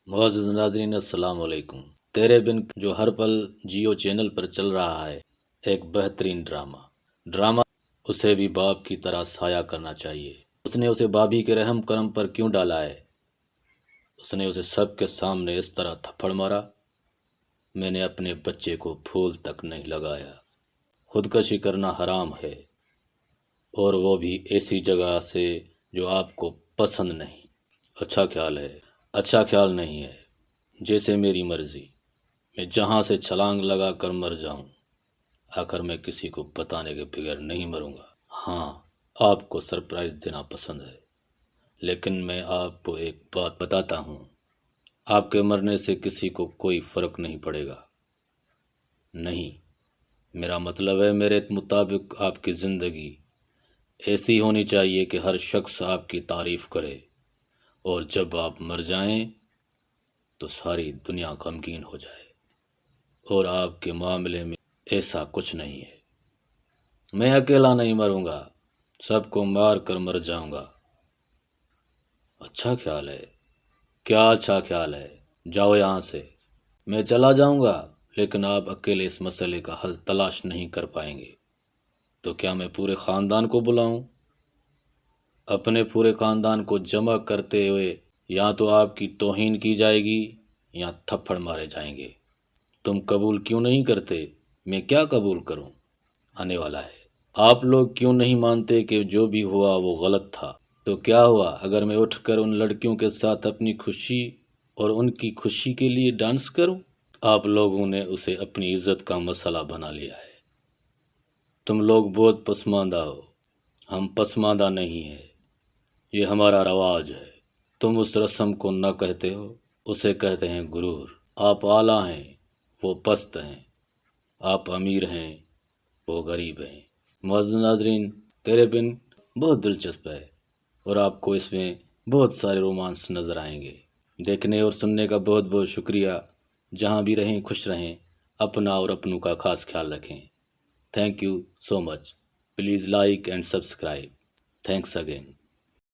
معزز ناظرین السلام علیکم۔ تیرے بن جو ہر پل جیو چینل پر چل رہا ہے، ایک بہترین ڈرامہ اسے بھی باپ کی طرح سایہ کرنا چاہیے۔ اس نے اسے بابی کے رحم کرم پر کیوں ڈالا ہے؟ اس نے اسے سب کے سامنے اس طرح تھپڑ مارا۔ میں نے اپنے بچے کو پھول تک نہیں لگایا۔ خودکشی کرنا حرام ہے، اور وہ بھی ایسی جگہ سے جو آپ کو پسند نہیں۔ اچھا خیال نہیں ہے۔ جیسے میری مرضی، میں جہاں سے چھلانگ لگا کر مر جاؤں، آخر میں کسی کو بتانے کے بغیر نہیں مروں گا۔ ہاں، آپ کو سرپرائز دینا پسند ہے، لیکن میں آپ کو ایک بات بتاتا ہوں، آپ کے مرنے سے کسی کو کوئی فرق نہیں پڑے گا۔ نہیں، میرا مطلب ہے میرے مطابق آپ کی زندگی ایسی ہونی چاہیے کہ ہر شخص آپ کی تعریف کرے، اور جب آپ مر جائیں تو ساری دنیا غمگین ہو جائے۔ اور آپ کے معاملے میں ایسا کچھ نہیں ہے۔ میں اکیلا نہیں مروں گا، سب کو مار کر مر جاؤں گا۔ اچھا خیال ہے؟ کیا اچھا خیال ہے؟ جاؤ یہاں سے۔ میں چلا جاؤں گا، لیکن آپ اکیلے اس مسئلے کا حل تلاش نہیں کر پائیں گے۔ تو کیا میں پورے خاندان کو بلاؤں؟ اپنے پورے خاندان کو جمع کرتے ہوئے یا تو آپ کی توہین کی جائے گی یا تھپڑ مارے جائیں گے۔ تم قبول کیوں نہیں کرتے؟ میں کیا قبول کروں؟ آنے والا ہے۔ آپ لوگ کیوں نہیں مانتے کہ جو بھی ہوا وہ غلط تھا؟ تو کیا ہوا اگر میں اٹھ کر ان لڑکیوں کے ساتھ اپنی خوشی اور ان کی خوشی کے لیے ڈانس کروں؟ آپ لوگوں نے اسے اپنی عزت کا مسئلہ بنا لیا ہے۔ تم لوگ بہت پسماندہ ہو، ہم پسماندہ نہیں ہیں، یہ ہمارا رواج ہے۔ تم اس رسم کو نہ کہتے ہو، اسے کہتے ہیں غرور۔ آپ اعلیٰ ہیں، وہ پست ہیں، آپ امیر ہیں، وہ غریب ہیں۔ معزز ناظرین، تیرے بن بہت دلچسپ ہے، اور آپ کو اس میں بہت سارے رومانس نظر آئیں گے۔ دیکھنے اور سننے کا بہت بہت شکریہ۔ جہاں بھی رہیں خوش رہیں، اپنا اور اپنوں کا خاص خیال رکھیں۔ Thank you so much. Please like and subscribe. Thanks again.